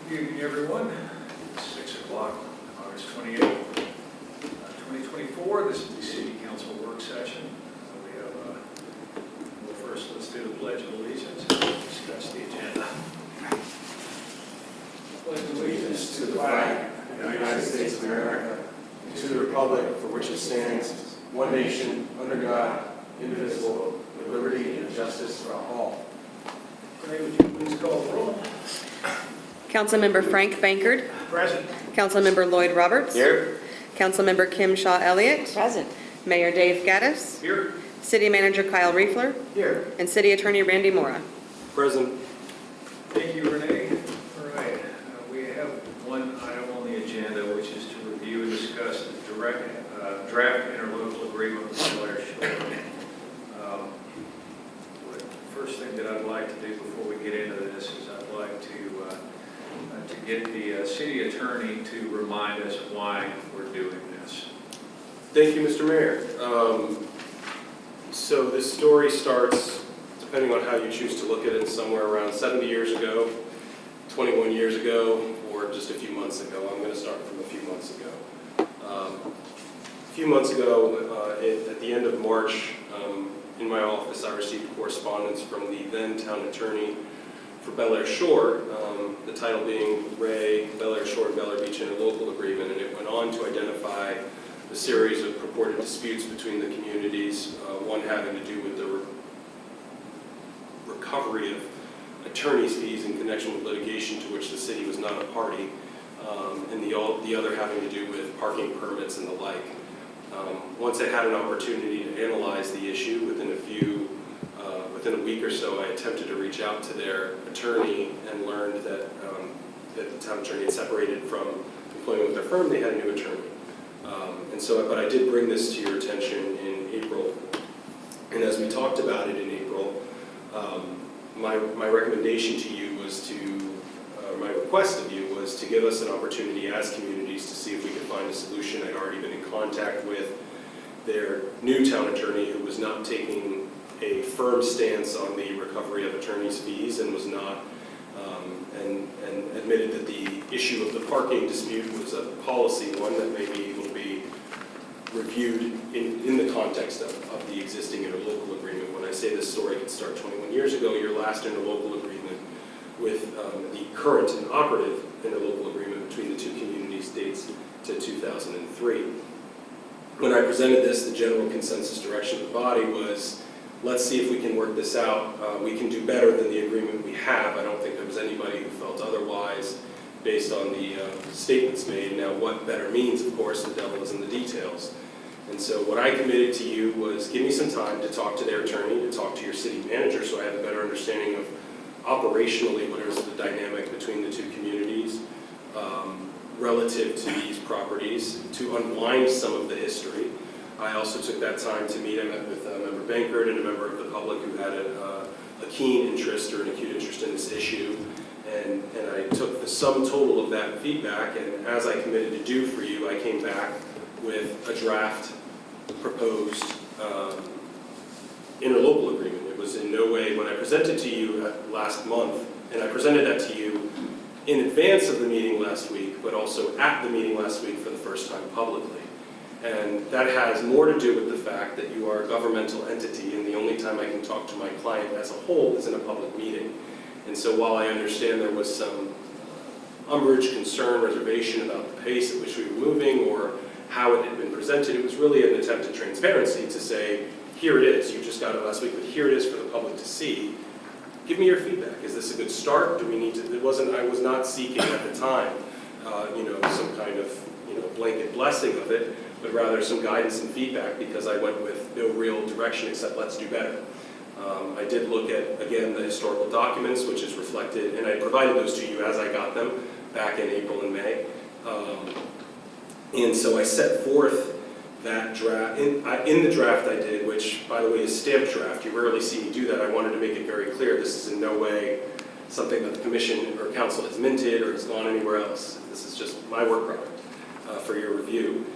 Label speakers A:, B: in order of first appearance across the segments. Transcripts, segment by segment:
A: Good evening, everyone. It's 6 o'clock, August 28th, 2024. This is the City Council work session. We have, well, first, let's do the Pledge of Allegiance and discuss the agenda.
B: Pledge allegiance to the flag of the United States of America and to the republic for which it stands, one nation, under God, indivisible, with liberty and justice for all.
A: Ray, would you please call the roll?
C: Councilmember Frank Bankert.
A: Present.
C: Councilmember Lloyd Roberts.
B: Here.
C: Councilmember Kim Shaw Elliott.
D: Present.
C: Mayor Dave Gaddis.
A: Here.
C: City Manager Kyle Riefler.
B: Here.
C: And City Attorney Randy Mora.
B: Present.
A: Thank you, Renee. All right, we have one item on the agenda, which is to review and discuss the draft interlocal agreement with Bel Air Shore. The first thing that I'd like to do before we get into this is I'd like to get the city attorney to remind us why we're doing this.
E: Thank you, Mr. Mayor. So this story starts, depending on how you choose to look at it, somewhere around 70 years ago, 21 years ago, or just a few months ago. I'm going to start from a few months ago. A few months ago, at the end of March, in my office, I received correspondence from the then town attorney for Bel Air Shore, the title being Ray, Bel Air Shore and Bel Air Beach Interlocal Agreement, and it went on to identify a series of purported disputes between the communities, one having to do with the recovery of attorney's fees in connection with litigation to which the city was not a party, and the other having to do with parking permits and the like. Once I had an opportunity to analyze the issue within a week or so, I attempted to reach out to their attorney and learned that the town attorney had separated from employment with their firm. They had a new attorney. But I did bring this to your attention in April. And as we talked about it in April, my recommendation to you was my request of you was to give us an opportunity as communities to see if we could find a solution. I'd already been in contact with their new town attorney, who was not taking a firm stance on the recovery of attorney's fees and was not, and admitted that the issue of the parking dispute was a policy one that maybe will be reviewed in the context of the existing interlocal agreement. When I say this story could start 21 years ago, your last interlocal agreement with the current and operative interlocal agreement between the two communities dates to 2003. When I presented this, the general consensus direction of the body was, let's see if we can work this out. We can do better than the agreement we have. I don't think there was anybody who felt otherwise based on the statements made. Now, what better means, of course, the devil is in the details. And so what I committed to you was give me some time to talk to their attorney, to talk to your city manager, so I have a better understanding of operationally what is the dynamic between the two communities relative to these properties, to unwind some of the history. I also took that time to meet. I met with Member Bankert and a member of the public who had a keen interest or an acute interest in this issue. And I took the sum total of that feedback, and as I committed to do for you, I came back with a draft proposed interlocal agreement. It was in no way, when I presented to you last month, and I presented that to you in advance of the meeting last week, but also at the meeting last week for the first time publicly. And that has more to do with the fact that you are a governmental entity, and the only time I can talk to my client as a whole is in a public meeting. And so while I understand there was some umbrage, concern, reservation about the pace at which we were moving or how it had been presented, it was really an attempt at transparency to say, here it is. You just got it last week, but here it is for the public to see. Give me your feedback. Is this a good start? Do we need to? I was not seeking at the time, some kind of, blanket blessing of it, but rather some guidance and feedback, because I went with no real direction except let's do better. I did look at, again, the historical documents, which is reflected, and I provided those to you as I got them back in April and May. And so I set forth that draft. In the draft I did, which, by the way, is stamped draft. You rarely see me do that. I wanted to make it very clear this is in no way something that the commission or council has minted or has gone anywhere else. This is just my work product for your review.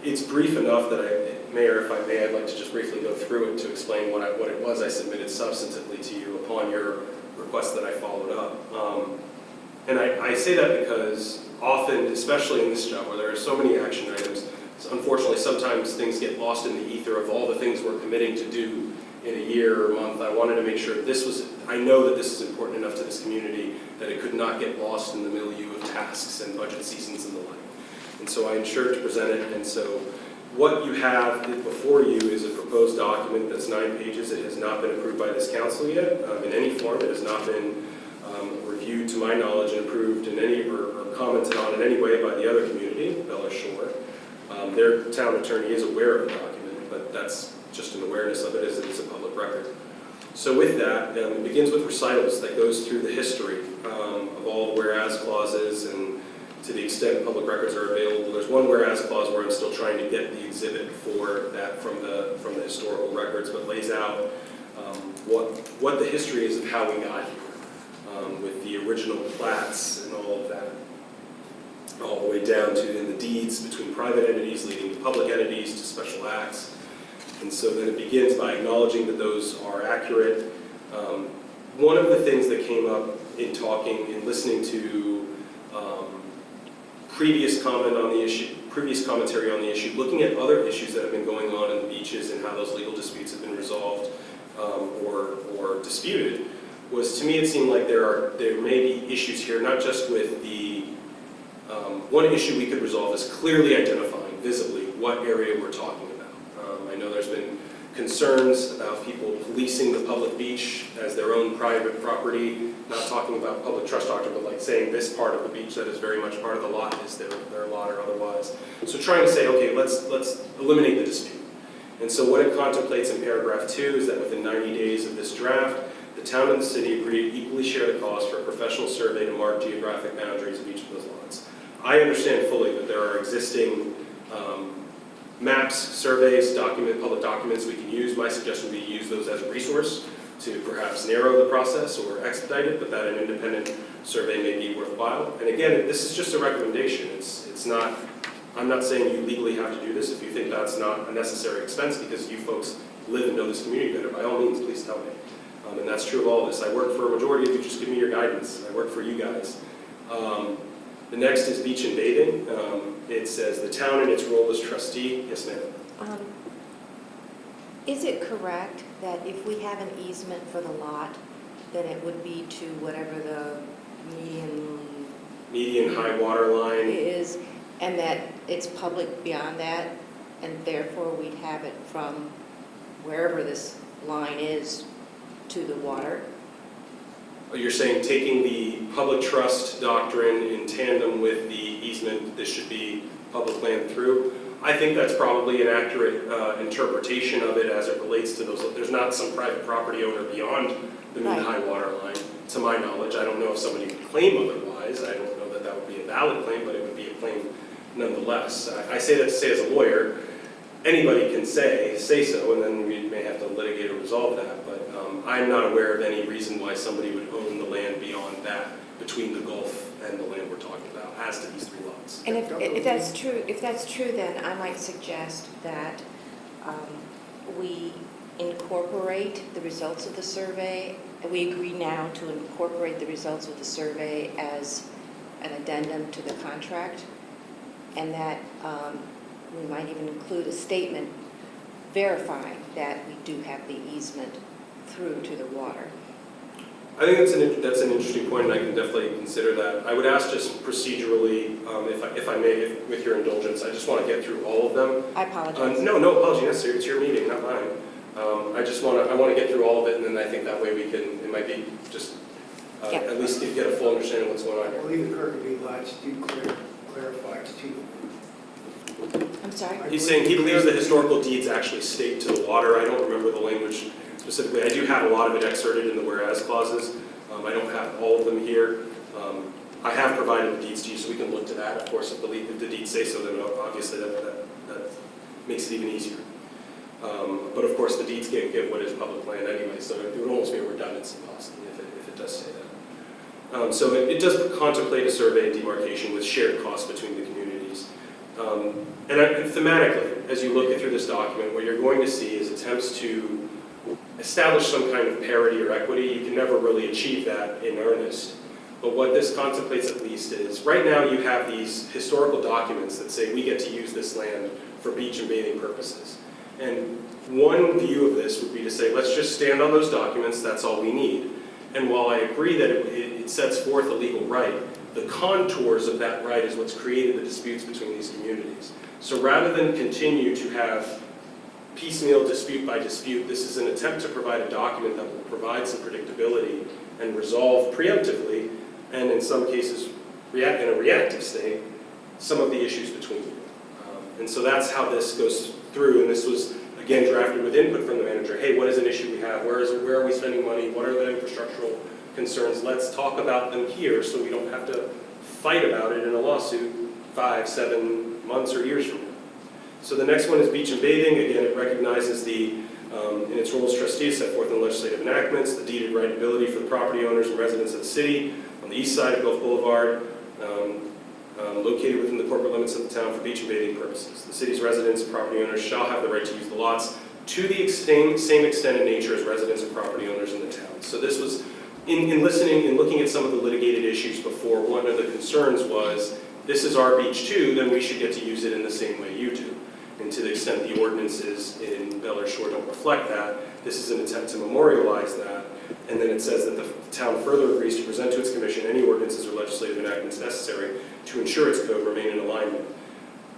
E: It's brief enough that Mayor, if I may, I'd like to just briefly go through it to explain what it was I submitted substantively to you upon your request that I followed up. And I say that because often, especially in this job where there are so many action items, unfortunately sometimes things get lost in the ether of all the things we're committing to do in a year or a month. I wanted to make sure I know that this is important enough to this community that it could not get lost in the milieu of tasks and budget seasons and the like. And so I ensured to present it, and so what you have before you is a proposed document that's 9 pages. It has not been approved by this council yet in any form. It has not been reviewed to my knowledge and approved in any, or commented on in any way by the other community, Bella Shore. Their town attorney is aware of the document, but that's just an awareness of it as it is a public record. So with that, it begins with recitals that goes through the history of all the whereas clauses, and to the extent public records are available. There's one whereas clause where I'm still trying to get the exhibit for that from the historical records, but lays out what the history is of how we got here, with the original plats and all of that, all the way down to in the deeds between private entities leading to public entities to special acts. And so then it begins by acknowledging that those are accurate. One of the things that came up in talking and listening to previous commentary on the issue, looking at other issues that have been going on in the beaches and how those legal disputes have been resolved or disputed, was, to me, it seemed like there may be issues here, not just with the, one issue we could resolve is clearly identifying visibly what area we're talking about. I know there's been concerns about people policing the public beach as their own private property, not talking about public trust doctrine, but like saying this part of the beach that is very much part of the lot is their lot or otherwise. So trying to say, okay, let's eliminate the dispute. And so what it contemplates in paragraph 2 is that within 90 days of this draft, the town and the city agree to equally share the cost for a professional survey to mark geographic boundaries of each of those lots. I understand fully that there are existing maps, surveys, public documents we can use. My suggestion would be to use those as a resource to perhaps narrow the process or expedite it, but that an independent survey may be worthwhile. And again, this is just a recommendation. It's not, I'm not saying you legally have to do this. If you think that's not a necessary expense because you folks live and know this community better, by all means, please tell me. And that's true of all of this. I work for a majority of you, just give me your guidance. I work for you guys. The next is beach and bathing. It says the town in its role as trustee. Yes, ma'am.
D: Is it correct that if we have an easement for the lot, then it would be to whatever the
E: Median high water line.
D: is, and that it's public beyond that, and therefore we'd have it from wherever this line is to the water?
E: You're saying taking the public trust doctrine in tandem with the easement, this should be public land through. I think that's probably an accurate interpretation of it as it relates to those. There's not some private property owner beyond the mean high water line, to my knowledge. I don't know if somebody would claim otherwise. I don't know that that would be a valid claim, but it would be a claim nonetheless. I say that to say as a lawyer, anybody can say so, and then we may have to litigate or resolve that, but I'm not aware of any reason why somebody would own the land beyond that, between the Gulf and the land we're talking about, as to these 3 lots.
D: And if that's true, then I might suggest that we incorporate the results of the survey. We agree now to incorporate the results of the survey as an addendum to the contract, and that we might even include a statement verifying that we do have the easement through to the water.
E: I think that's an interesting point, and I can definitely consider that. I would ask just procedurally, if I may, with your indulgence, I just want to get through all of them.
D: I apologize.
E: No apology necessary. It's your meeting, not mine. I want to get through all of it, and then I think that way we can, it might be just at least get a full understanding of what's going on
F: I
E: here.
F: believe the Kirkby lots do clarify too.
D: I'm sorry?
E: He's saying he believes the historical deeds actually state to the water. I don't remember the language specifically. I do have a lot of it excerpted in the whereas clauses. I don't have all of them here. I have provided the deeds to you, so we can look to that. Of course, if the deeds say so, then obviously that makes it even easier. But of course, the deeds can't give what is public land anyway, so it would almost be a redundancy possibly if it does say that. So it does contemplate a survey and demarcation with shared costs between the communities. And thematically, as you look through this document, what you're going to see is attempts to establish some kind of parity or equity. You can never really achieve that in earnest. But what this contemplates at least is, right now you have these historical documents that say we get to use this land for beach and bathing purposes. And one view of this would be to say, let's just stand on those documents, that's all we need. And while I agree that it sets forth a legal right, the contours of that right is what's created the disputes between these communities. So rather than continue to have piecemeal dispute by dispute, this is an attempt to provide a document that will provide some predictability and resolve preemptively, and in some cases, in a reactive state, some of the issues between you. And so that's how this goes through, and this was, again, drafted with input from the manager. Hey, what is an issue we have? Where are we spending money? What are the infrastructural concerns? Let's talk about them here so we don't have to fight about it in a lawsuit 5, 7 months or years from now. So the next one is beach and bathing. Again, it recognizes the, in its role as trustee, set forth in legislative enactments, the deeded right and ability for the property owners and residents of the city on the east side of Gulf Boulevard, located within the corporate limits of the town for beach and bathing purposes. The city's residents and property owners shall have the right to use the lots to the same extent in nature as residents and property owners in the town. So this was, in listening and looking at some of the litigated issues before, one of the concerns was, this is our beach too, then we should get to use it in the same way you do. And to the extent the ordinances in Bel Air Shore don't reflect that, this is an attempt to memorialize that. And then it says that the town further agrees to present to its commission any ordinances or legislative enactments necessary to ensure its code remain in alignment.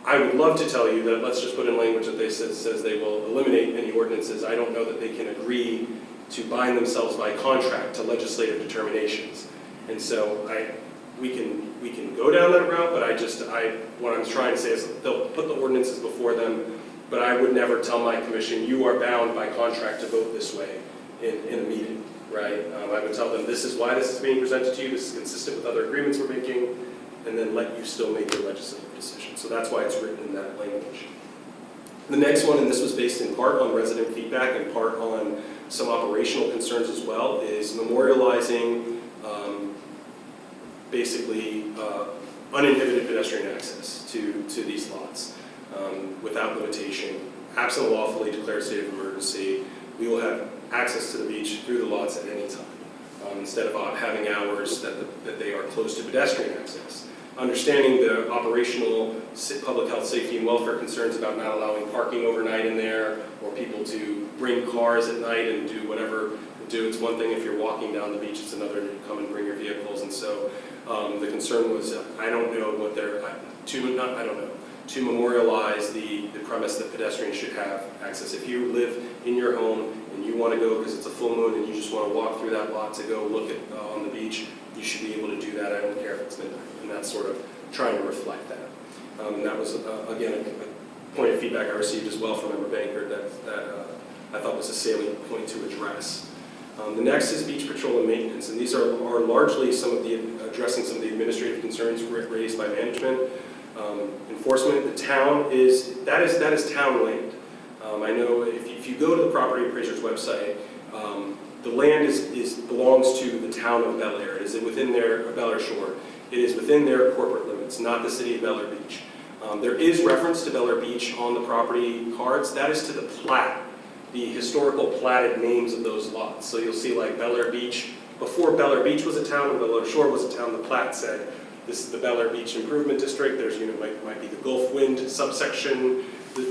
E: I would love to tell you that let's just put in language that they says they will eliminate any ordinances. I don't know that they can agree to bind themselves by contract to legislative determinations. And so we can go down that route, but what I'm trying to say is they'll put the ordinances before them, but I would never tell my commission, you are bound by contract to vote this way in a meeting, right? I would tell them, this is why this is being presented to you, this is consistent with other agreements we're making, and then let you still make your legislative decision. So that's why it's written in that language. The next one, and this was based in part on resident feedback and part on some operational concerns as well, is memorializing basically uninhibited pedestrian access to these lots without limitation. Absent a lawfully declared state of emergency, we will have access to the beach through the lots at any time, instead of having hours that they are closed to pedestrian access. Understanding the operational public health, safety, and welfare concerns about not allowing parking overnight in there, or people to bring cars at night and do whatever do. It's one thing if you're walking down the beach, it's another to come and bring your vehicles. And so the concern was, I don't know what they're, to memorialize the premise that pedestrians should have access. If you live in your home and you want to go because it's a full moon and you just want to walk through that lot to go look at on the beach, you should be able to do that. I don't care if it's midnight. And that's sort of trying to reflect that. And that was, again, a point of feedback I received as well from Member Bankert that I thought was a salient point to address. The next is beach patrol and maintenance, and these are largely addressing some of the administrative concerns raised by management. Enforcement, the town that is town land. I know if you go to the property appraiser's website, the land belongs to the town of Bel Air. It is within their Bel Air Shore. It is within their corporate limits, not the city of Bel Air Beach. There is reference to Bel Air Beach on the property cards. That is to the plat, the historical platted names of those lots. So you'll see like Bel Air Beach, before Bel Air Beach was a town and Bel Air Shore was a town, the plat said, this is the Bel Air Beach Improvement District, there's might be the Gulf Wind subsection,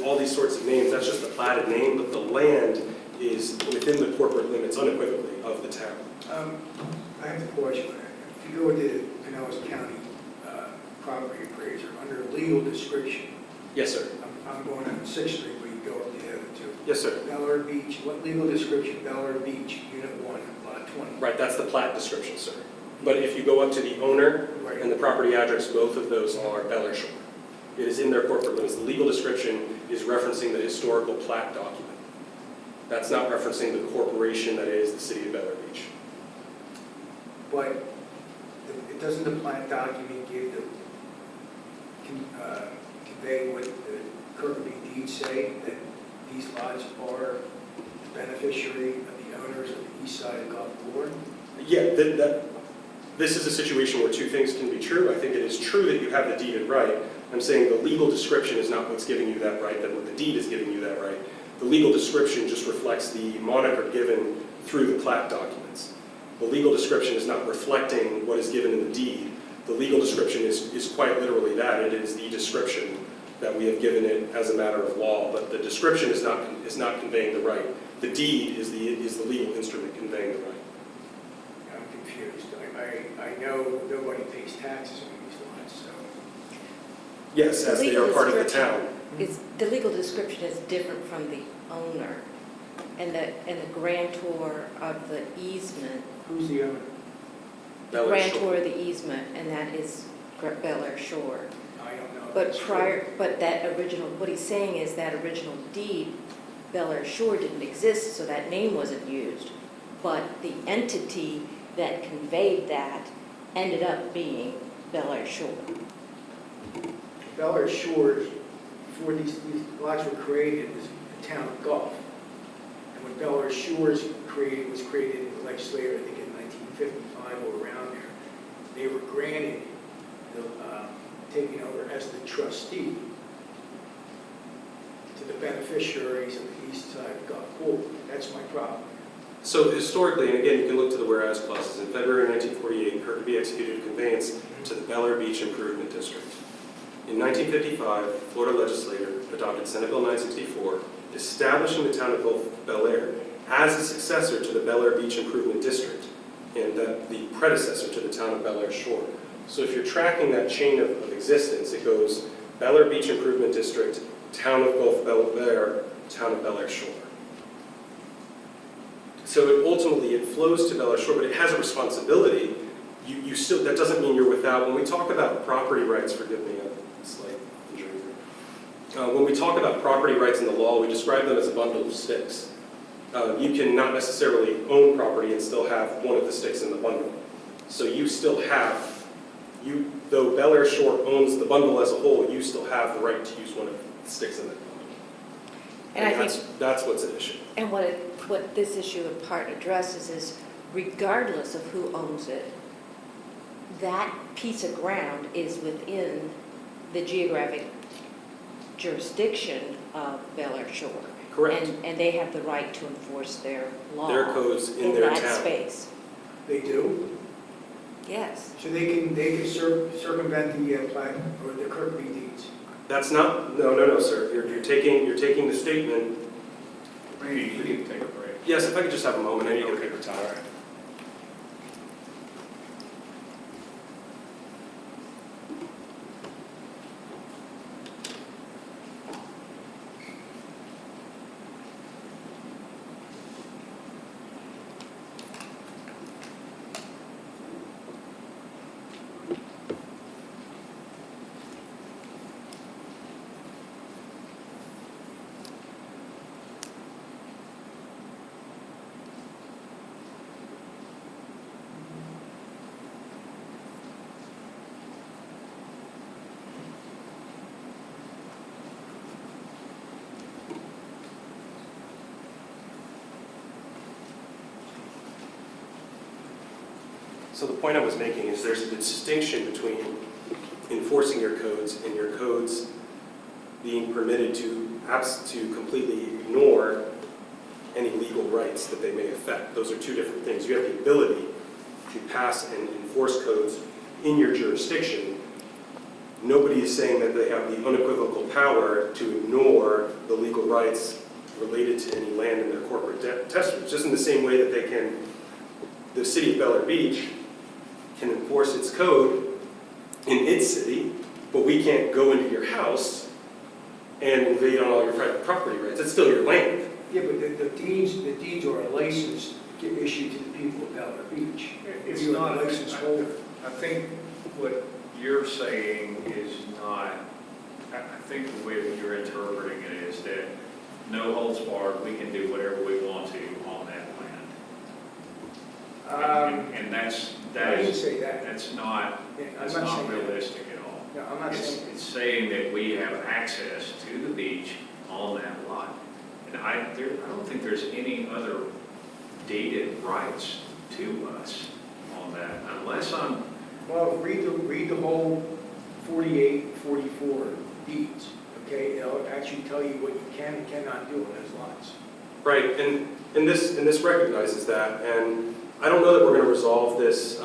E: all these sorts of names. That's just the platted name, but the land is within the corporate limits unequivocally of the town.
F: I have a question. If you go to the Pinellas County property appraiser, under legal description,
E: Yes, sir.
F: I'm going on 6th Street, but you go up the other two.
E: Yes, sir.
F: Bel Air Beach, what legal description? Bel Air Beach, Unit 1, Lot 20.
E: Right, that's the plat description, sir. But if you go up to the owner
F: Right.
E: and the property address, both of those are Bel Air Shore. It is in their corporate limits. The legal description is referencing the historical plat document. That's not referencing the corporation that is the city of Bel Air Beach.
F: But it doesn't the plat document give convey what the Kirkby deeds say, that these lots are the beneficiary of the owners of the east side of Gulf Boulevard?
E: Yeah, this is a situation where two things can be true. I think it is true that you have the deeded right. I'm saying the legal description is not what's giving you that right, that what the deed is giving you that right. The legal description just reflects the moniker given through the plat documents. the legal description is not reflecting what is given in the deed. The legal description is quite literally that. It is the description that we have given it as a matter of law, but the description is not conveying the right. The deed is the legal instrument conveying the right.
F: I'm confused. I know nobody pays taxes on these lots, so.
E: Yes, as they are part of the town.
D: The legal description is different from the owner and the grantor of the easement.
F: Who's the owner?
D: The
E: Bel Air Shore.
D: grantor of the easement, and that is Bel Air Shore.
F: I don't know. if
D: But
F: that's true.
D: but that original, what he's saying is that original deed, Bel Air Shore didn't exist, so that name wasn't used. But the entity that conveyed that ended up being Bel Air Shore.
F: Bel Air Shores, before these lots were created, was the town of Gulf. And when Bel Air Shores was created in the legislature, I think in 1955 or around there, they were granted, taking over as the trustee to the beneficiaries of the east side of Gulf Pool. That's my problem.
E: So historically, and again, you can look to the whereas clauses, in February 1948, Kirkby executed a conveyance to the Bel Air Beach Improvement District. In 1955, Florida legislature adopted Senate Bill 964, establishing the town of Bel Air as a successor to the Bel Air Beach Improvement District and the predecessor to the town of Bel Air Shore. So if you're tracking that chain of existence, it goes Bel Air Beach Improvement District, town of Gulf Bel Air, town of Bel Air Shore. So ultimately it flows to Bel Air Shore, but it has a responsibility. You still, that doesn't mean you're without. When we talk about property rights, forgive me, a slight injury here. When we talk about property rights in the law, we describe them as a bundle of sticks. You can not necessarily own property and still have one of the sticks in the bundle. So you still have, though Bel Air Shore owns the bundle as a whole, you still have the right to use one of the sticks in that bundle.
D: And I think,
E: that's what's at issue.
D: and what this issue in part addresses is, regardless of who owns it, that piece of ground is within the geographic jurisdiction of Bel Air Shore.
E: Correct.
D: And they have the right to enforce their law.
E: Their codes in their
D: that
E: town.
D: space.
F: They do?
D: Yes.
F: So they can circumvent the plat or the Kirkby deeds?
E: That's not, no, sir. You're taking the statement.
A: Randy, you need to take a break.
E: Yes, if I could just have a moment, I need to get a paper towel. So the point I was making is there's a distinction between enforcing your codes and your codes being permitted to completely ignore any legal rights that they may affect. Those are two different things. You have the ability to pass and enforce codes in your jurisdiction. Nobody is saying that they have the unequivocal power to ignore the legal rights related to any land in their corporate testament. Just in the same way that the city of Bel Air Beach can enforce its code in its city, but we can't go into your house and invade on all your private property rights. It's still your land.
F: Yeah, but the deeds are a license issued to the people of Bel Air Beach.
A: It's
F: You're
A: not
F: a license holder.
A: I think what you're saying is not, I think the way that you're interpreting it is that no holds barred, we can do whatever we want to on that land. And
F: I didn't say that.
A: that's not
F: I'm not saying that.
A: realistic at all.
F: No, I'm not saying.
A: It's saying that we have access to the beach on that lot. And I don't think there's any other deeded rights to us on that, unless I'm,
F: Well, read the whole 48, 44 deeds, okay? It'll actually tell you what you can and cannot do on those lots.
E: Right, and this recognizes that, and I don't know that we're going to resolve this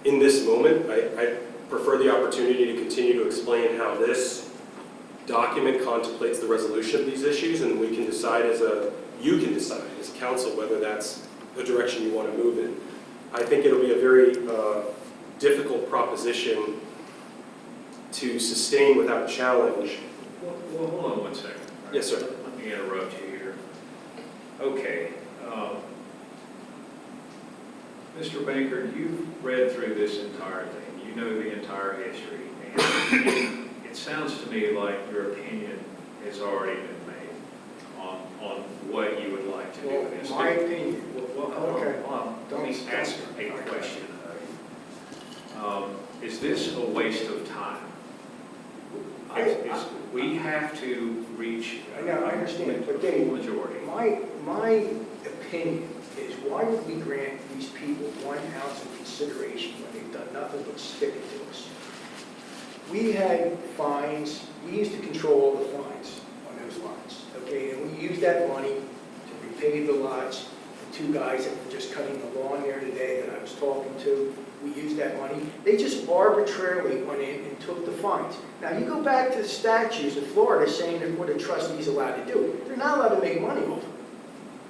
E: in this moment. I prefer the opportunity to continue to explain how this document contemplates the resolution of these issues, and we can decide you can decide as a council whether that's the direction you want to move in. I think it'll be a very difficult proposition to sustain without challenge.
A: Well, hold on one second.
E: Yes, sir.
A: Let me interrupt you here. Okay. Mr. Banker, you've read through this entire thing. You know the entire history. And it sounds to me like your opinion has already been made on what you would like to do with this.
F: My opinion,
A: Well, hold
F: Okay.
A: on. Let me
F: Don't-
A: ask a question. Is this a waste of time? We have to reach
F: I know, I understand, but
A: a
F: Dave,
A: full majority.
F: my opinion is why would we grant these people 1 ounce of consideration when they've done nothing but stick it to us? We had fines, we used to control all the fines on those lots, okay? And we used that money to repave the lots. The 2 guys that were just cutting the lawn there today that I was talking to, we used that money. They just arbitrarily went in and took the fines. Now, you go back to the statutes of Florida saying that what a trustee is allowed to do. They're not allowed to make money off of it.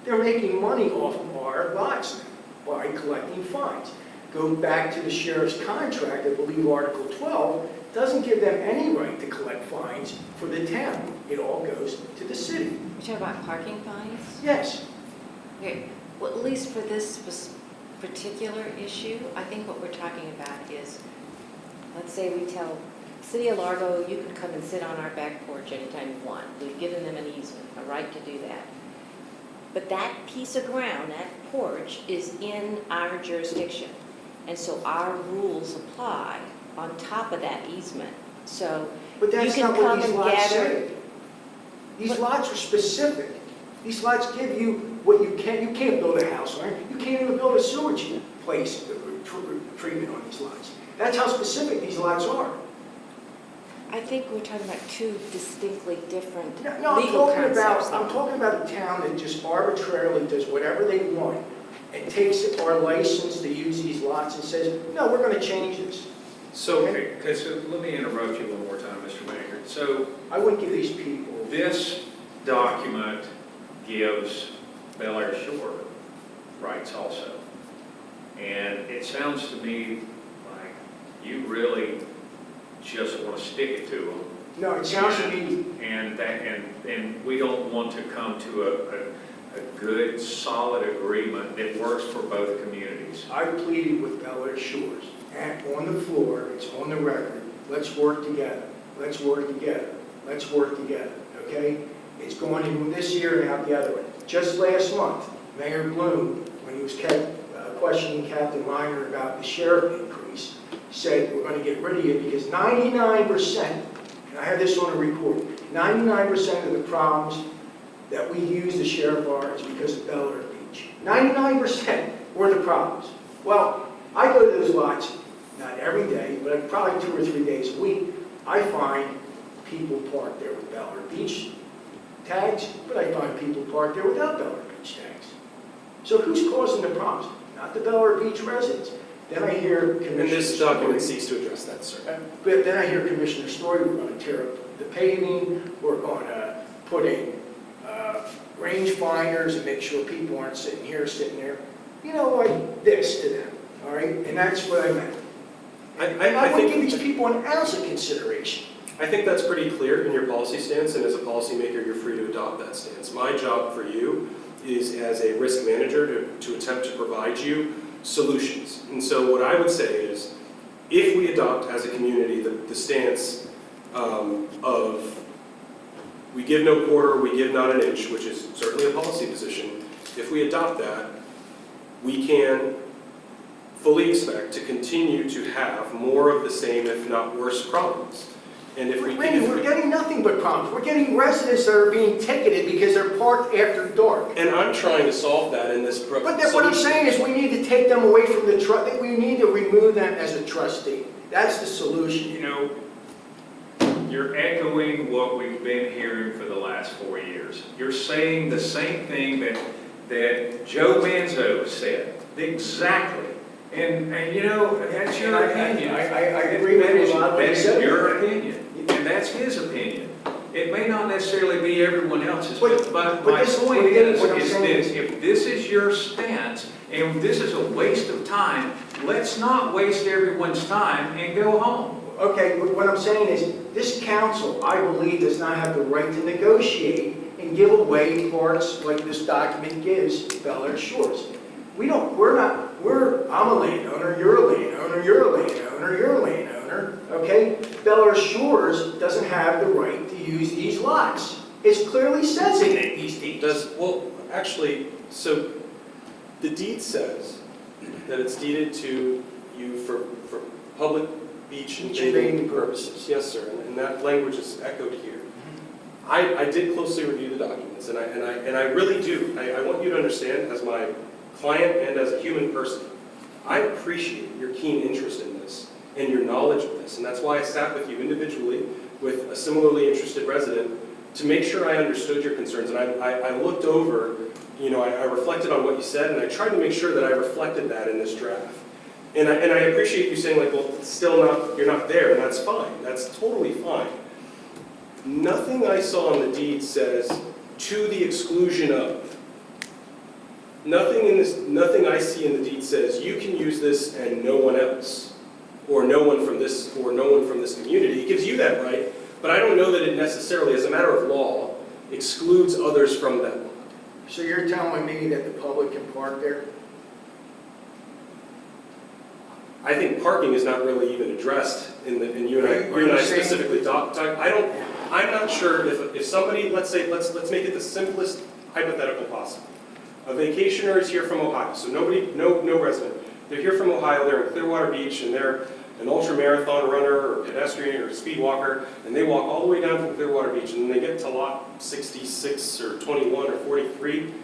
F: They're making money off of our lots now by collecting fines. Go back to the sheriff's contract, I believe Article 12, doesn't give them any right to collect fines for the town. It all goes to the city.
D: You're talking about parking fines?
F: Yes.
D: Okay, well, at least for this particular issue, I think what we're talking about is, let's say we tell City of Largo, you can come and sit on our back porch anytime you want. We've given them an easement, a right to do that. But that piece of ground, that porch, is in our jurisdiction. And so our rules apply on top of that easement. So
F: But that's
D: you can
F: not what
D: come
F: these
D: and
F: lots
D: gather.
F: say. These
D: But-
F: lots are specific. These lots give you what you can't build a house on it. You can't even build a sewage place, treatment on these lots. That's how specific these lots are.
D: I think we're talking about 2 distinctly different
F: No, I'm
D: legal
F: talking
D: concepts.
F: about a town that just arbitrarily does whatever they want and takes our license to use these lots and says, no, we're going to change this.
E: So,
A: Okay, so let me interrupt you one more time, Mr. Banker. So
F: I wouldn't give these people,
A: this document gives Bel Air Shore rights also. And it sounds to me like you really just want to stick it to them.
F: no, it sounds to me,
A: And we don't want to come to a good, solid agreement that works for both communities.
F: I pleaded with Bel Air Shores, and on the floor, it's on the record, let's work together, let's work together, let's work together, okay? It's going in this year and out the other way. Just last month, Mayor Bloom, when he was questioning Captain Minor about the sheriff increase, said we're going to get rid of you because 99%, and I have this on a record, 99% of the problems that we use the sheriff are is because of Bel Air Beach. 99% were the problems. Well, I go to those lots, not every day, but probably 2 or 3 days a week. I find people parked there with Bel Air Beach tags, but I find people parked there without Bel Air Beach tags. So who's causing the problems? Not the Bel Air Beach residents. Then I hear Commissioner
E: and this document
F: Story-
E: seeks to address that, sir.
F: But then I hear Commissioner Story, we're going to tear up the paving, we're going to put in range finders and make sure people aren't sitting here, sitting there. You know, like this to them, all right? And that's what I meant. And I wouldn't give these people an ounce of consideration.
E: I think that's pretty clear in your policy stance, and as a policymaker, you're free to adopt that stance. My job for you is, as a risk manager, to attempt to provide you solutions. And so what I would say is, if we adopt as a community the stance of we give no quarter, we give not an inch, which is certainly a policy position, if we adopt that, we can fully expect to continue to have more of the same, if not worse, problems. And if we
F: Randy, we're getting nothing but problems. We're getting residents that are being ticketed because they're parked after dark.
E: and I'm trying to solve that in this.
F: But what I'm saying is we need to take them away from the trust, we need to remove them as a trustee. That's the solution.
A: You know, you're echoing what we've been hearing for the last 4 years. You're saying the same thing that that Joe Manzo said, exactly. And you know, that's your opinion.
F: I agree with a lot of what
A: That
F: you
A: is
F: said.
A: your opinion, and that's his opinion. It may not necessarily be everyone else's, but my point is
F: what I'm
A: that
F: saying is-
A: if this is your stance, and this is a waste of time, let's not waste everyone's time and go home.
F: Okay, but what I'm saying is, this council, I believe, does not have the right to negotiate and give away parts like this document gives Bel Air Shores. I'm a landowner, you're a landowner, you're a landowner, you're a landowner, okay? Bel Air Shores doesn't have the right to use these lots. It clearly says in it, these deeds.
E: Well, actually, so the deed says that it's deeded to you for public beach and
F: Beach and
E: bathing
F: bathing
E: purposes. Yes, sir, and that language is echoed here. I did closely review the documents, and I really do. I want you to understand, as my client and as a human person, I appreciate your keen interest in this and your knowledge of this, and that's why I sat with you individually with a similarly interested resident to make sure I understood your concerns. And I looked over, you know, I reflected on what you said, and I tried to make sure that I reflected that in this draft. And I appreciate you saying, like, well, it's still not, you're not there, and that's fine. That's totally fine. Nothing I saw on the deed says to the exclusion of. Nothing I see in the deed says you can use this and no one else, or no one from this community. It gives you that right, but I don't know that it necessarily, as a matter of law, excludes others from that law.
F: So you're telling me that the public can park there?
E: I think parking is not really even addressed in you and
F: Are you
E: I
F: saying-
E: specifically talk. I'm not sure if somebody, let's make it the simplest hypothetical possible. A vacationer is here from Ohio, so no resident. They're here from Ohio, they're in Clearwater Beach, and they're an ultra-marathon runner or pedestrian or speed walker, and they walk all the way down from Clearwater Beach, and they get to lot 66 or 21 or 43.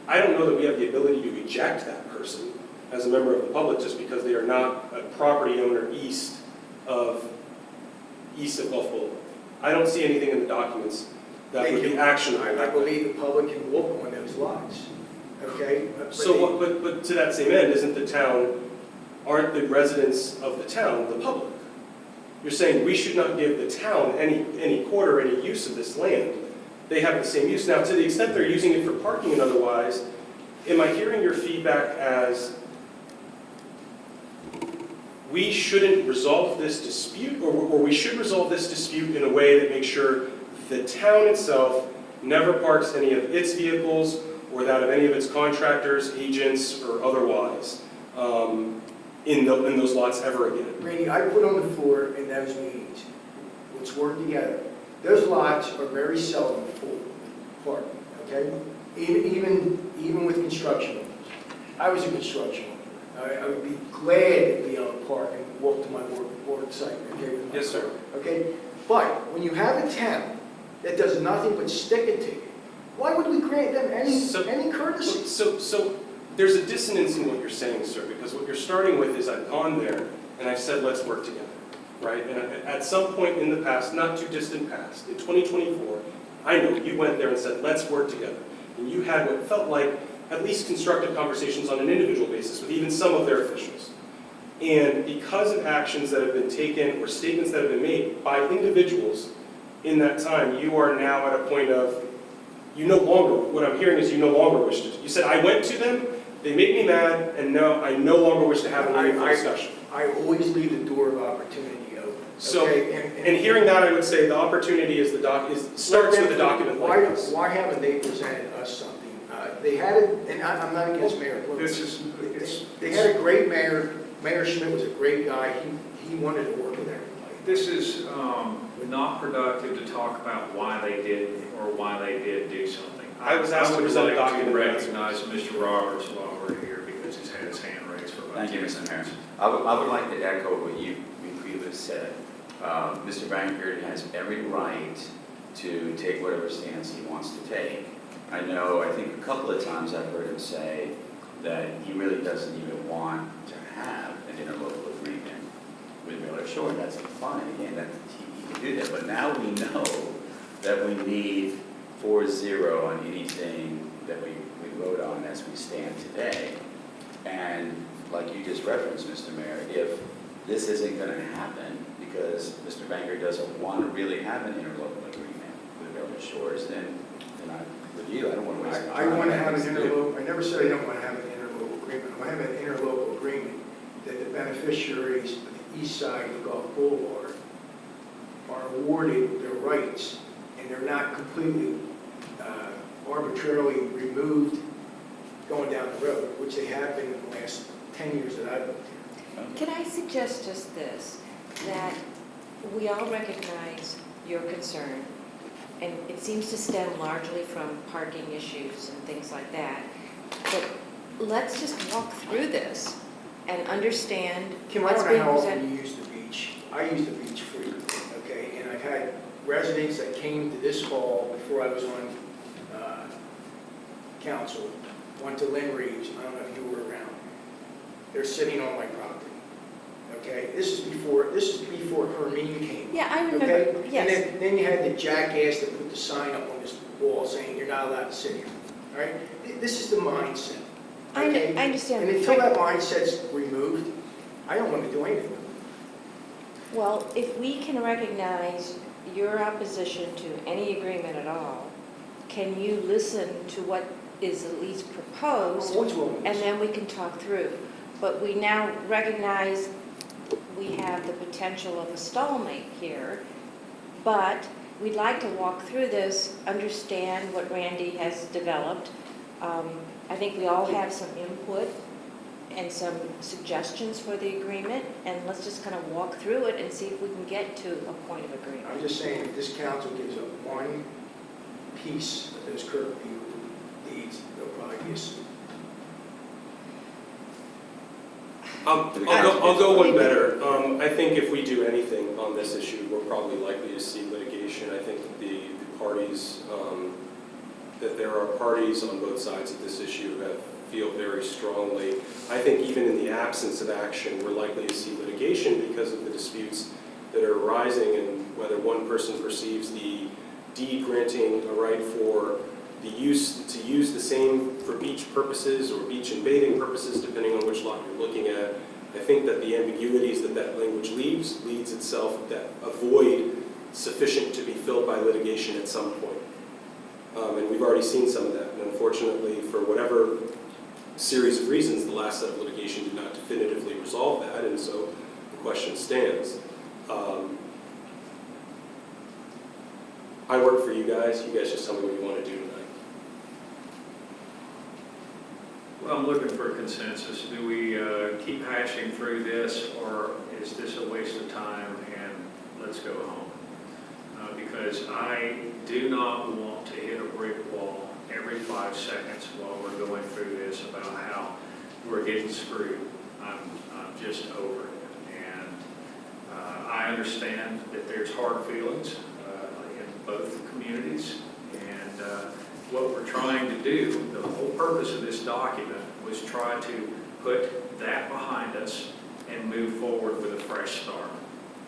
E: I don't know that we have the ability to eject that person as a member of the public just because they are not a property owner east of Gulf Boulevard. I don't see anything in the documents that would be actionable.
F: I believe the public can walk on those lots, okay?
E: But to that same end, aren't the residents of the town the public? You're saying we should not give the town any quarter, any use of this land. They have the same use. Now, to the extent they're using it for parking and otherwise, am I hearing your feedback as we shouldn't resolve this dispute, or we should resolve this dispute in a way that makes sure the town itself never parks any of its vehicles or that of any of its contractors, agents, or otherwise in those lots ever again?
F: Randy, I put on the floor in those meetings, let's work together. Those lots are very seldom full parking, okay? Even with construction loans. I was a construction loaner. I would be glad to be able to park and walk to my work site, okay? With my
E: Yes, sir.
F: car, okay? But when you have a town that does nothing but stick it to you, why would we grant them any courtesy?
E: So there's a dissonance in what you're saying, sir, because what you're starting with is I've gone there and I've said, let's work together, right? And at some point in the past, not too distant past, in 2024, I know you went there and said, let's work together. And you had what felt like at least constructive conversations on an individual basis with even some of their officials. And because of actions that have been taken or statements that have been made by individuals in that time, you are now at a point of, what I'm hearing is you no longer wish to. You said, I went to them, they made me mad, and now I no longer wish to have a meaningful discussion.
F: I always leave the door of opportunity open.
E: So,
F: okay?
E: and hearing that, I would say the opportunity is starts with a document like this.
F: Why haven't they presented us something? They had it, and I'm not against Mayor Bloom. They had a great mayor. Mayor Schmidt was a great guy. He wanted to work with everybody.
A: This is not productive to talk about why they did or why they did do something.
E: I was asked to present a document.
A: I would like to recognize Mr. Roberts while we're here because he's had his hand raised for about
G: Thank you,
A: 10
G: Mr. Mayor.
A: minutes.
G: I would like to echo what you previously said. Mr. Bankert has every right to take whatever stance he wants to take. I think a couple of times I've heard him say that he really doesn't even want to have an interlocal agreement with Bel Air Shore. That's fine, again, that he can do that. But now we know that we need 4-0 on anything that we vote on as we stand today. And like you just referenced, Mr. Mayor, if this isn't going to happen because Mr. Banker doesn't want to really have an interlocal agreement with Village Shores, then I, with you, I don't want to waste
F: I
G: time.
F: want to have an interlocal, I never said I don't want to have an interlocal agreement. I want to have an interlocal agreement that the beneficiaries of the east side of Gulf Boulevard are awarded their rights, and they're not completely arbitrarily removed going down the road, which they have been in the last 10 years that I've lived here.
D: Can I suggest just this, that we all recognize your concern, and it seems to stem largely from parking issues and things like that, but let's just walk through this and understand
F: Kim, I
D: what's
F: don't know
D: being
F: how often
D: presented.
F: you use the beach. I use the beach frequently, okay? And I've had residents that came to this hall before I was on council, went to Lynn Reeves, I don't know if you were around. They're sitting on my property, okay? This is before Hermine came.
D: Yeah, I remember,
F: Okay?
D: yes.
F: And then you had the jackass that put the sign up on this wall saying you're not allowed to sit here, all right? This is the mindset, okay?
D: I understand.
F: And until that mindset's removed, I don't want to do anything.
D: Well, if we can recognize your opposition to any agreement at all, can you listen to what is at least proposed,
F: What's wrong with
D: and
F: this?
D: then we can talk through? But we now recognize we have the potential of a stalemate here, but we'd like to walk through this, understand what Randy has developed. I think we all have some input and some suggestions for the agreement, and let's just kind of walk through it and see if we can get to a point of agreement.
F: I'm just saying, if this council gives up one piece of those curb deeds, there'll probably be a suit.
E: I'll go one better. I think if we do anything on this issue, we're probably likely to see litigation. I think that the parties, that there are parties on both sides of this issue that feel very strongly. I think even in the absence of action, we're likely to see litigation because of the disputes that are arising and whether one person perceives the deed granting a right for the use, to use the same for beach purposes or beach and bathing purposes, depending on which lot you're looking at. I think that the ambiguities that that language leads itself, that a void sufficient to be filled by litigation at some point. And we've already seen some of that. And unfortunately, for whatever series of reasons, the last set of litigation did not definitively resolve that, and so the question stands. I work for you guys just tell me what you want to do tonight.
A: Well, I'm looking for a consensus. Do we keep hashing through this, or is this a waste of time and let's go home? Because I do not want to hit a brick wall every 5 seconds while we're going through this about how we're getting screwed. I'm just over it. And I understand that there's hard feelings in both communities. And what we're trying to do, the whole purpose of this document was try to put that behind us and move forward with a fresh start.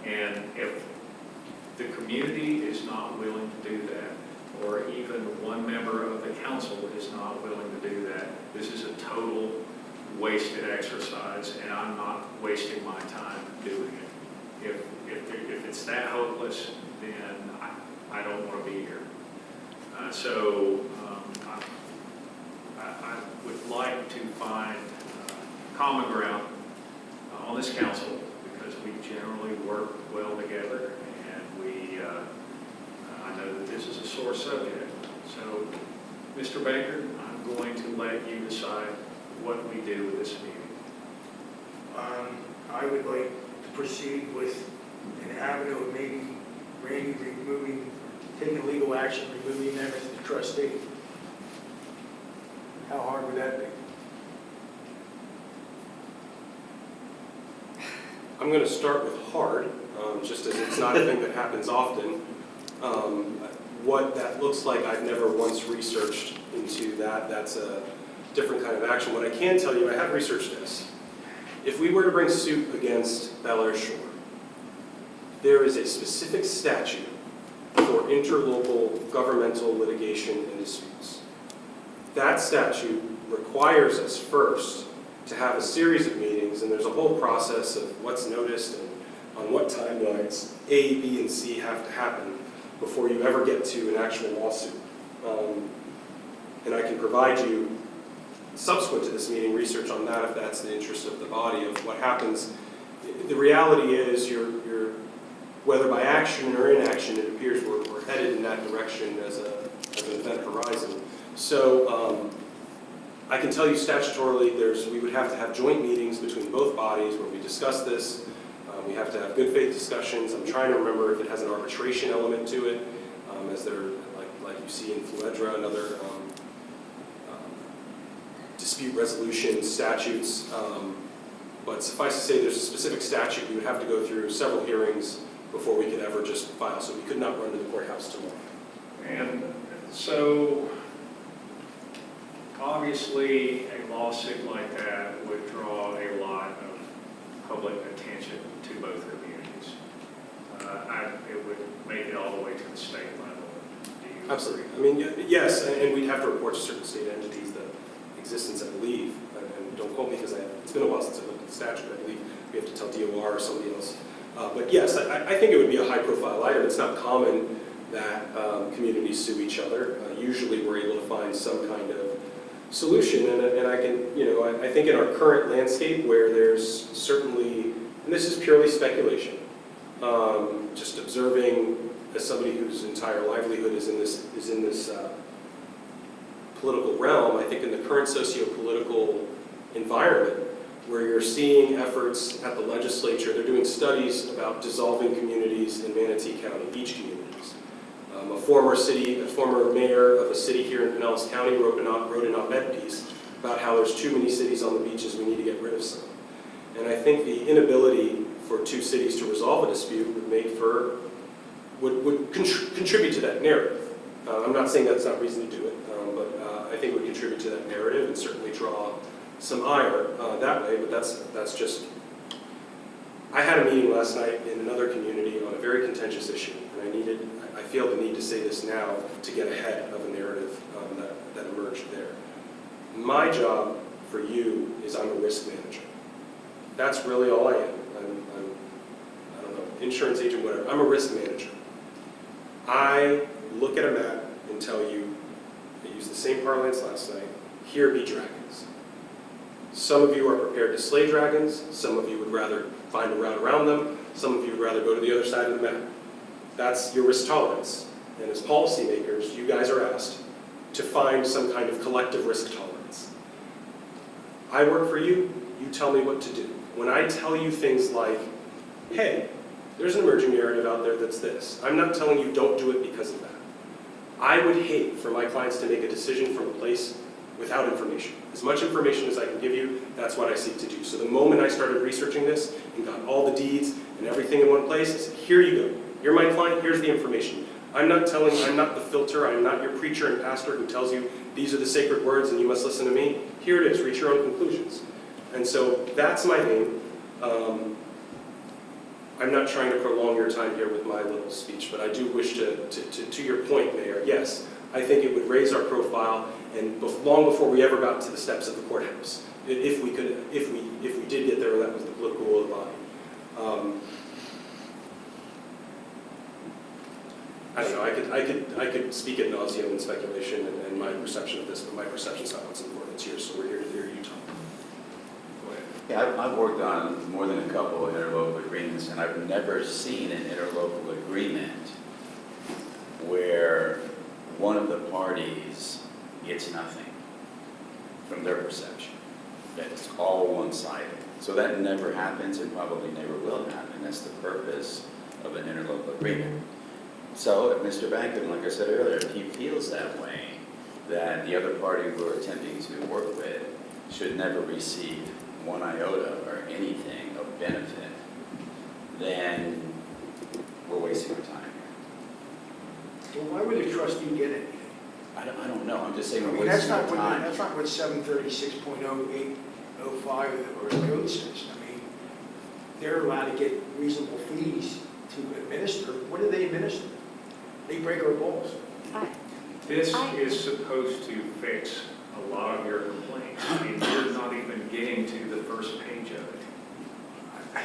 A: And if the community is not willing to do that, or even one member of the council is not willing to do that, this is a total wasted exercise, and I'm not wasting my time doing it. If it's that hopeless, then I don't want to be here. So I would like to find common ground on this council, because we generally work well together, and I know that this is a sore subject. So, Mr. Baker, I'm going to let you decide what we do with this meeting.
F: I would like to proceed with an avenue of maybe Randy taking legal action, removing them as the trustee. How hard would that be?
E: I'm going to start with hard, just as it's not a thing that happens often. What that looks like, I've never once researched into that. That's a different kind of action. What I can tell you, I have researched this. If we were to bring suit against Bel Air Shore, there is a specific statute for interlocal governmental litigation and disputes. that statute requires us first to have a series of meetings, and there's a whole process of what's noticed and on what timelines A, B, and C have to happen before you ever get to an actual lawsuit. And I can provide you, subsequent to this meeting, research on that if that's the interest of the body of what happens. The reality is you're whether by action or inaction, it appears we're headed in that direction as an event horizon. So I can tell you statutorily, we would have to have joint meetings between both bodies where we discuss this. We have to have good faith discussions. I'm trying to remember if it has an arbitration element to it, as there, like you see in Fluedra and other dispute resolution statutes. But suffice to say, there's a specific statute. We would have to go through several hearings before we could ever just file. So we could not run to the courthouse tomorrow.
A: And so, obviously, a lawsuit like that would draw a lot of public attention to both communities. It would make it all the way to the state level. Do you
E: Absolutely.
A: agree?
E: I mean, yes, and we'd have to report to certain state entities the existence, I believe, and don't quote me because it's been a while since I looked at the statute, I believe we have to tell DOR or somebody else. But yes, I think it would be a high-profile item. It's not common that communities sue each other. Usually we're able to find some kind of solution, and I can, I think in our current landscape where there's certainly, and this is purely speculation, just observing as somebody whose entire livelihood is in this political realm, I think in the current socio-political environment where you're seeing efforts at the legislature, they're doing studies about dissolving communities in Manatee County, beach communities. A former mayor of a city here in Pinellas County wrote an op-ed piece about how there's too many cities on the beaches, we need to get rid of some. And I think the inability for two cities to resolve a dispute would contribute to that narrative. I'm not saying that's not reason to do it, but I think it would contribute to that narrative and certainly draw some ire that way, but that's just... I had a meeting last night in another community on a very contentious issue, and I feel the need to say this now to get ahead of a narrative that emerged there. My job for you is I'm a risk manager. That's really all I am. I don't know, insurance agent, whatever. I'm a risk manager. I look at a map and tell you, I used the same parlance last night, here be dragons. Some of you are prepared to slay dragons, some of you would rather find a route around them, some of you would rather go to the other side of the map. That's your risk tolerance. And as policymakers, you guys are asked to find some kind of collective risk tolerance. I work for you, you tell me what to do. When I tell you things like, hey, there's an emerging narrative out there that's this, I'm not telling you don't do it because of that. I would hate for my clients to make a decision from a place without information. As much information as I can give you, that's what I seek to do. So the moment I started researching this and got all the deeds and everything in one place, I said, here you go. You're my client, here's the information. I'm not the filter, I'm not your preacher and pastor who tells you these are the sacred words and you must listen to me. Here it is, reach your own conclusions. And so that's my aim. I'm not trying to prolong your time here with my little speech, but I do wish to your point, Mayor, yes, I think it would raise our profile and long before we ever got to the steps of the courthouse, if we did get there and that was the political will of the body. I don't know, I could speak ad nauseum in speculation and my perception of this, but my perception is not what's important, it's yours, so we're here to hear you talk. Go ahead.
G: Yeah, I've worked on more than a couple of interlocal agreements, and I've never seen an interlocal agreement where one of the parties gets nothing from their perception. That it's all one-sided. So that never happens and probably never will happen. That's the purpose of an interlocal agreement. So if Mr. Bankman, like I said earlier, if he feels that way, that the other party we're attempting to work with should never receive one iota or anything of benefit, then we're wasting our time here.
F: Well, why would a trustee get anything?
G: I don't know, I'm just saying
F: I
G: we're
F: mean, that's
G: wasting our
F: not what,
G: time.
F: that's not what 736.0805 or the code says. I mean, they're allowed to get reasonable fees to administer. What do they administer? They break our balls.
A: This is supposed to fix a lot of your complaints. I mean, you're not even getting to the first page of it.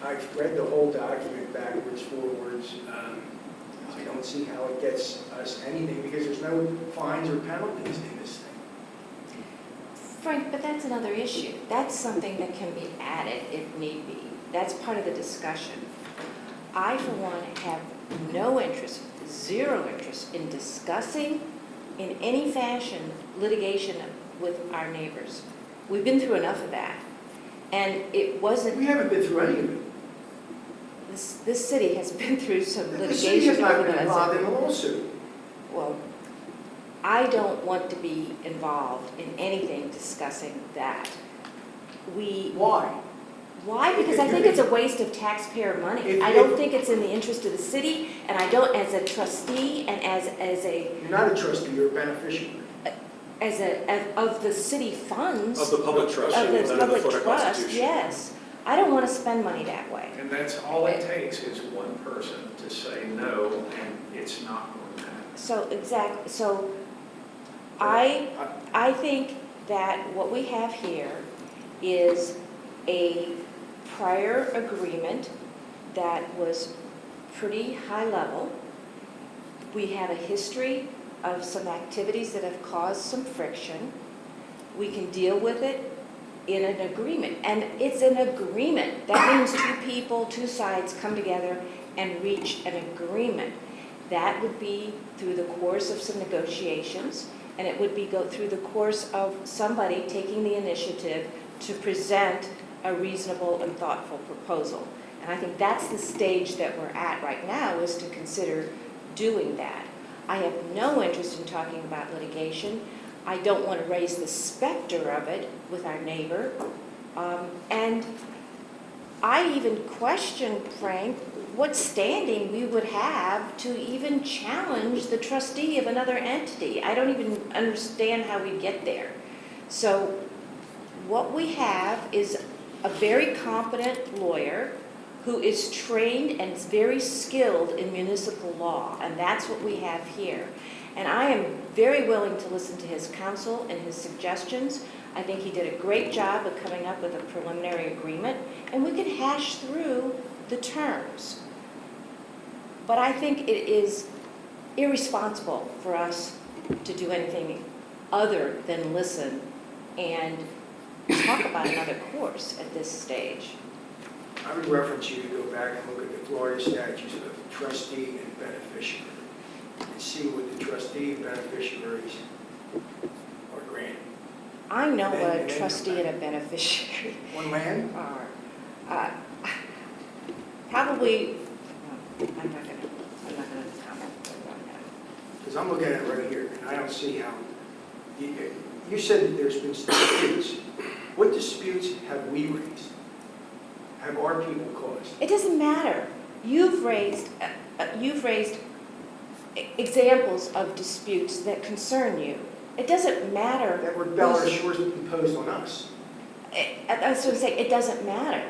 F: I've read the whole document backwards, forwards. I don't see how it gets us anything because there's no fines or penalties in this thing.
D: Frank, but that's another issue. That's something that can be added if need be. That's part of the discussion. I, for one, have no interest, zero interest in discussing in any fashion litigation with our neighbors. We've been through enough of that. And it wasn't,
F: We haven't been through any of it.
D: this city has been through some
F: The city
D: litigation.
F: has not
D: over
F: been
D: the-
F: involved in a lawsuit.
D: Well, I don't want to be involved in anything discussing that.
F: Why?
D: Why? Because I think it's a waste of taxpayer money.
F: If-
D: I don't think it's in the interest of the city, and I don't, as a trustee and as
F: You're not a trustee, you're a beneficiary.
D: of the city funds,
E: Of the public trust,
D: of
E: under
D: the
E: the
D: public
E: Florida
D: trust,
E: Constitution.
D: yes. I don't want to spend money that way.
A: And that's all it takes is one person to say no, and it's not going to happen.
D: So, exactly, so I think that what we have here is a prior agreement that was pretty high level. We have a history of some activities that have caused some friction. We can deal with it in an agreement, and it's an agreement. That means two people, two sides come together and reach an agreement. That would be through the course of some negotiations, and it would be go through the course of somebody taking the initiative to present a reasonable and thoughtful proposal. And I think that's the stage that we're at right now, is to consider doing that. I have no interest in talking about litigation. I don't want to raise the specter of it with our neighbor. And I even question, Frank, what standing we would have to even challenge the trustee of another entity. I don't even understand how we get there. So what we have is a very competent lawyer who is trained and is very skilled in municipal law, and that's what we have here. And I am very willing to listen to his counsel and his suggestions. I think he did a great job of coming up with a preliminary agreement, and we can hash through the terms. But I think it is irresponsible for us to do anything other than listen and talk about another course at this stage.
F: I would reference you to go back and look at the Florida statutes of trustee and beneficiary and see what the trustee and beneficiaries are granted.
D: I know what
F: And
D: a
F: then
D: trustee and a beneficiary
F: One land?
D: are. Probably, no, I'm not gonna comment on that.
F: Because I'm looking at it right here, and I don't see how, you said that there's been disputes. What disputes have we raised? Have our people caused?
D: It doesn't matter. You've raised examples of disputes that concern you. It doesn't matter.
F: That were Bel Air Shores imposed on us?
D: That's what I'm saying, it doesn't matter.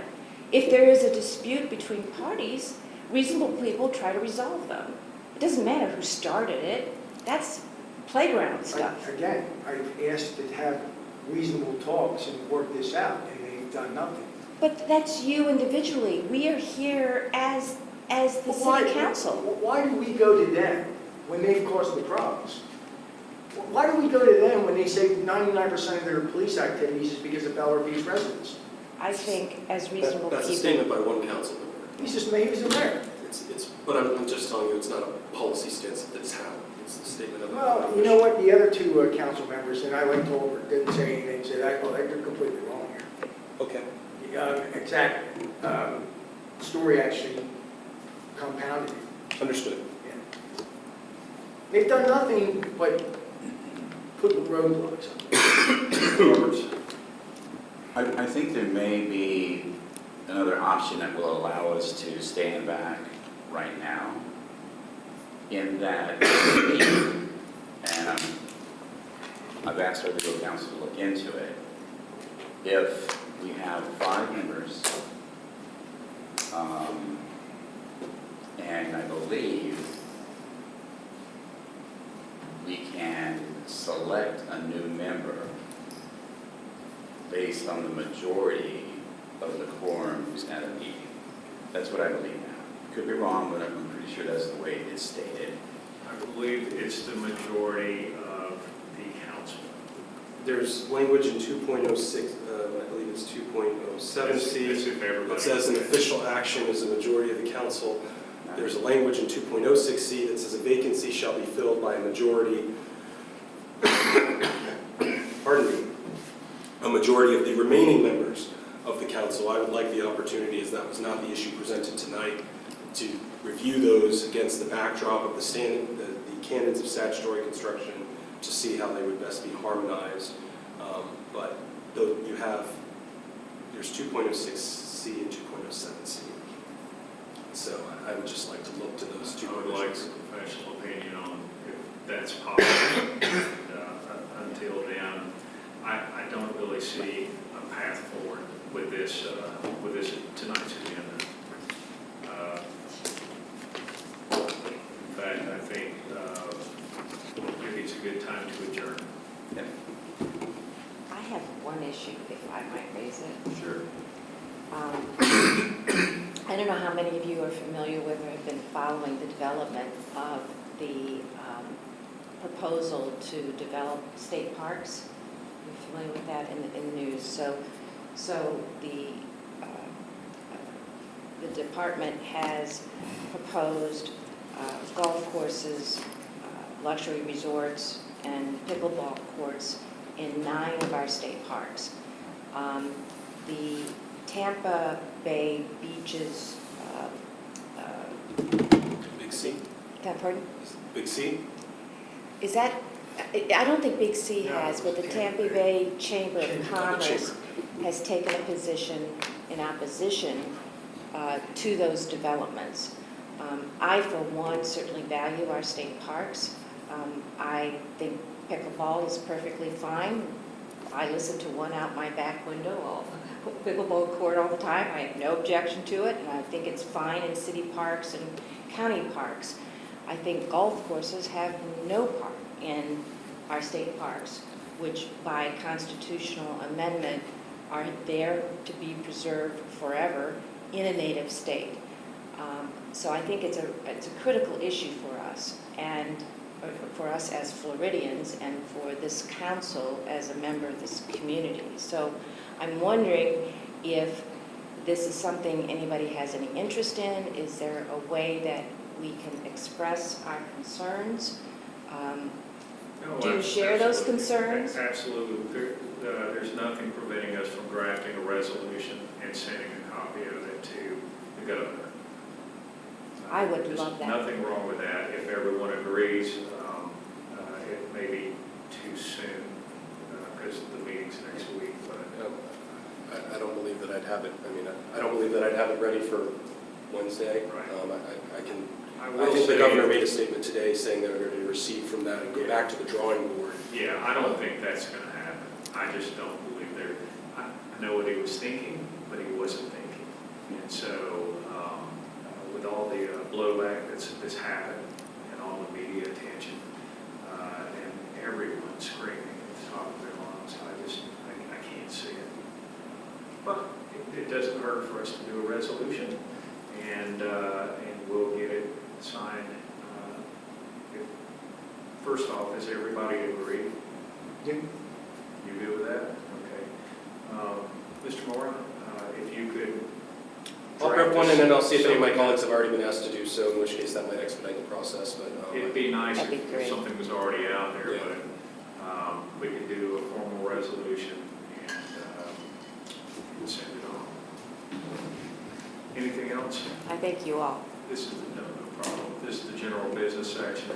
D: If there is a dispute between parties, reasonable people try to resolve them. It doesn't matter who started it. That's playground stuff.
F: Again, I've asked to have reasonable talks and work this out, and they've done nothing.
D: But that's you individually. We are here as the city council.
F: Why do we go to them when they've caused the problems? Why do we go to them when they say 99% of their police activities is because of Bel Air Beach residents?
D: I think as reasonable
E: That's a
D: people.
E: statement by one council member.
F: He was the mayor.
E: But I'm just telling you, it's not a policy stance that's how. It's a statement of.
F: Well, you know what, the other two council members, and I went over, didn't say anything, said, well, they're completely wrong here.
E: Okay.
F: Exactly. Story actually compounded it.
E: Understood.
F: Yeah. They've done nothing but put roadblocks up.
E: Roberts?
G: I think there may be another option that will allow us to stand back right now, in that, and I've asked our legal counsel to look into it. If we have 5 members, and I believe we can select a new member based on the majority of the quorums at a meeting. That's what I believe now. Could be wrong, but I'm pretty sure that's the way it's stated.
A: I believe it's the majority of the council.
E: There's language in 2.06, I believe it's 2.07C.
A: That's if everybody-
E: It says an official action is a majority of the council. There's a language in 2.06C that says a vacancy shall be filled by a majority, pardon me, a majority of the remaining members of the council. I would like the opportunity, as that was not the issue presented tonight, to review those against the backdrop of the canons of statutory construction to see how they would best be harmonized. But though you have, there's 2.06C and 2.07C. So I would just like to look to those two
A: I would like
E: provisions.
A: a professional opinion on if that's possible. Until then, I don't really see a path forward with this tonight's agenda. In fact, I think maybe it's a good time to adjourn.
D: I have one issue, if I might raise it.
G: Sure.
D: I don't know how many of you are familiar with or have been following the development of the proposal to develop state parks. You're familiar with that in the news. So the department has proposed golf courses, luxury resorts, and pickleball courts in 9 of our state parks. The Tampa Bay beaches,
E: Big C?
D: pardon?
E: Big C?
D: Is that, I don't think Big C
A: No,
D: has, but the Tampa Bay Chamber of Commerce has taken a position in opposition to those developments. I, for one, certainly value our state parks. I think pickleball is perfectly fine. I listen to one out my back window, pickleball court all the time. I have no objection to it, and I think it's fine in city parks and county parks. I think golf courses have no part in our state parks, which by constitutional amendment are there to be preserved forever in a native state. So I think it's a critical issue for us, and for us as Floridians, and for this council as a member of this community. So I'm wondering if this is something anybody has any interest in. Is there a way that we can express our concerns?
A: No,
D: Do you share those
A: absolutely.
D: concerns?
A: Absolutely. There's nothing preventing us from drafting a resolution and sending a copy of it to the governor.
D: I would
A: There's
D: love that.
A: nothing wrong with that. If everyone agrees, it may be too soon because the meeting's next week, but
E: I don't believe that I'd have it, I don't believe that I'd have it ready for Wednesday.
A: Right.
E: I
A: will
E: think the
A: say-
E: governor made a statement today saying they're going to recede from that and go back to the drawing board.
A: Yeah, I don't think that's going to happen. I just don't believe I know what he was thinking, but he wasn't thinking. And so, with all the blowback that's happened and all the media attention, and everyone screaming at the top of their lungs, I can't see it. But it doesn't hurt for us to do a resolution, and we'll get it signed. First off, has everybody agreed?
F: Yep.
A: You good with that? Okay. Mr. Moore, if you could.
E: I'll prep one, and then I'll see if any of my colleagues have already been asked to do so, in which case that might expedite the process, but.
A: It'd be nice
D: That'd be
A: if
D: great.
A: something was already out there,
E: Yeah.
A: but we could do a formal resolution and send it on. Anything else?
D: I thank you all.
A: This is no problem. This is the general business section.